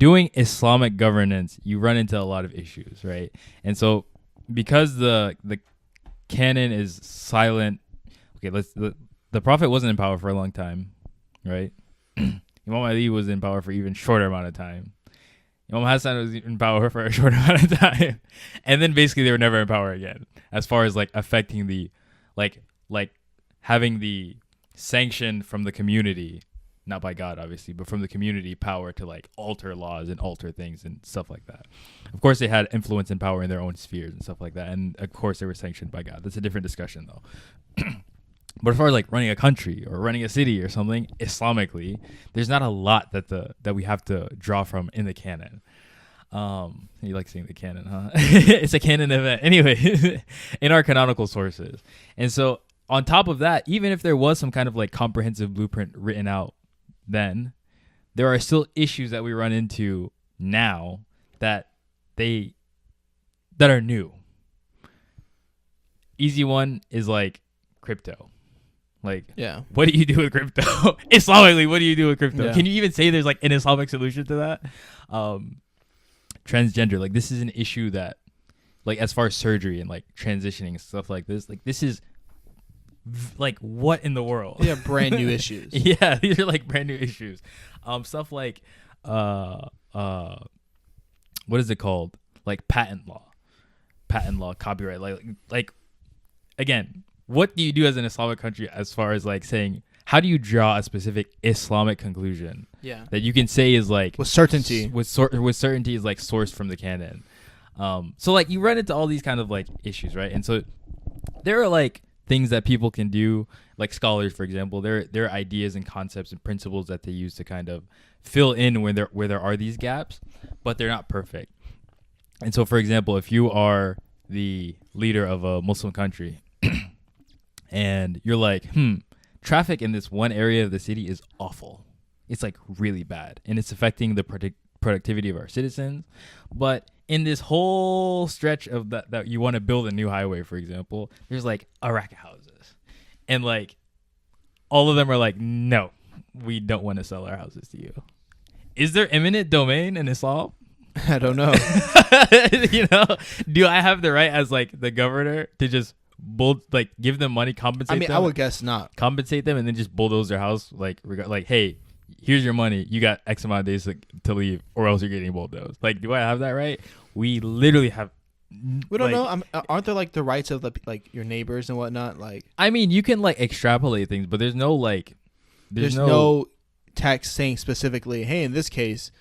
doing Islamic governance, you run into a lot of issues, right? And so because the canon is silent, okay, the Prophet wasn't in power for a long time, right? Imam Ali was in power for even shorter amount of time. Imam Hassan was in power for a short amount of time. And then basically they were never in power again, as far as like affecting the like having the sanction from the community, not by God obviously, but from the community power to like alter laws and alter things and stuff like that. Of course they had influence and power in their own spheres and stuff like that, and of course they were sanctioned by God. That's a different discussion though. But as far as like running a country or running a city or something Islamically, there's not a lot that we have to draw from in the canon. You like saying the canon, huh? It's a canon event anyway. In our canonical sources. And so on top of that, even if there was some kind of like comprehensive blueprint written out then, there are still issues that we run into now that are new. Easy one is like crypto. Like, yeah, what do you do with crypto? Islamically, what do you do with crypto? Yeah. Can you even say there's like an Islamic solution to that? Transgender, like this is an issue that, like as far as surgery and like transitioning and stuff like this is like what in the world? Yeah, brand new issues. Yeah, these are like brand new issues. Stuff like what is it called? Like patent law, copyright, like again, what do you do as an Islamic country as far as like saying, how do you draw a specific Islamic conclusion that you can say is like with certainty with certainty is like sourced from the canon? So like you run into all these kind of like issues, right? And so there are like things that people can do, like scholars, for example, there are ideas and concepts and principles that they use to kind of fill in where there are these gaps, but they're not perfect. And so, for example, if you are the leader of a Muslim country and you're like, traffic in this one area of the city is awful. It's like really bad. And it's affecting the productivity of our citizens. But in this whole stretch of that you want to build a new highway, for example, there's like a rack of houses. And like all of them are like, no, we don't want to sell our houses to you. Is there eminent domain in Islam? I don't know. You know, do I have the right as like the governor to just give them money, compensate them? I would guess not. Compensate them and then just bulldoze their house like hey, here's your money, you got X amount of days to leave or else you're getting bulldozed. Like, do I have that right? We literally have. We don't know. Aren't there like the rights of like your neighbors and whatnot? Like, I mean, you can like extrapolate things, but there's no like there's no text saying specifically, hey, in this case,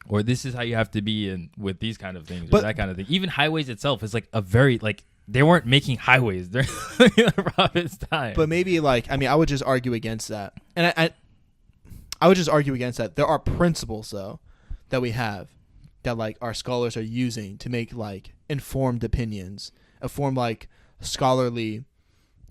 or this is how you have to be in with these kind of things, or that kind of thing. Even highways itself is like a very like, they weren't making highways during the Prophet's time. But maybe like, I mean, I would just argue against that. And I would just argue against that. There are principles though that we have that like our scholars are using to make like informed opinions, inform like scholarly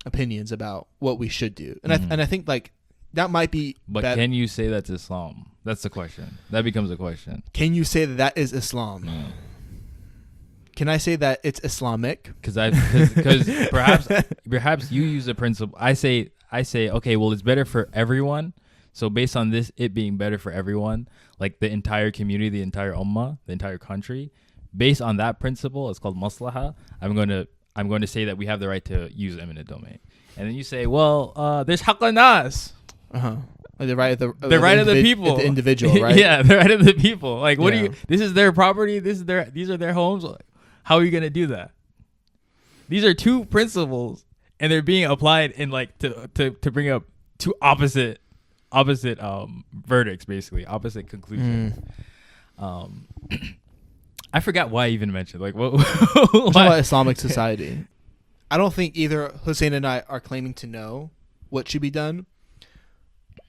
opinions about what we should do. And I think like that might be. But can you say that's Islam? That's the question. That becomes a question. Can you say that is Islam? No. Can I say that it's Islamic? Because perhaps you use a principle. I say okay, well, it's better for everyone. So based on this, it being better for everyone, like the entire community, the entire ummah, the entire country, based on that principle, it's called maslaha. I'm going to say that we have the right to use eminent domain. And then you say, well, there's haqq nas. Like the right of the people, the individual, right? Yeah, the right of the people. Like, what do you? This is their property. These are their homes. Like, how are you gonna do that? These are two principles, and they're being applied in like to bring up two opposite verdicts, basically opposite conclusions. I forgot why I even mentioned like what about Islamic society. I don't think either Hussein and I are claiming to know what should be done.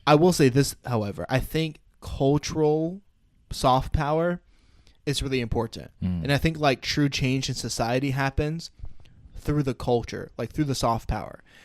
I will say this, however, I think cultural soft power is really important. And I think like true change in society happens through the culture, like through the soft power.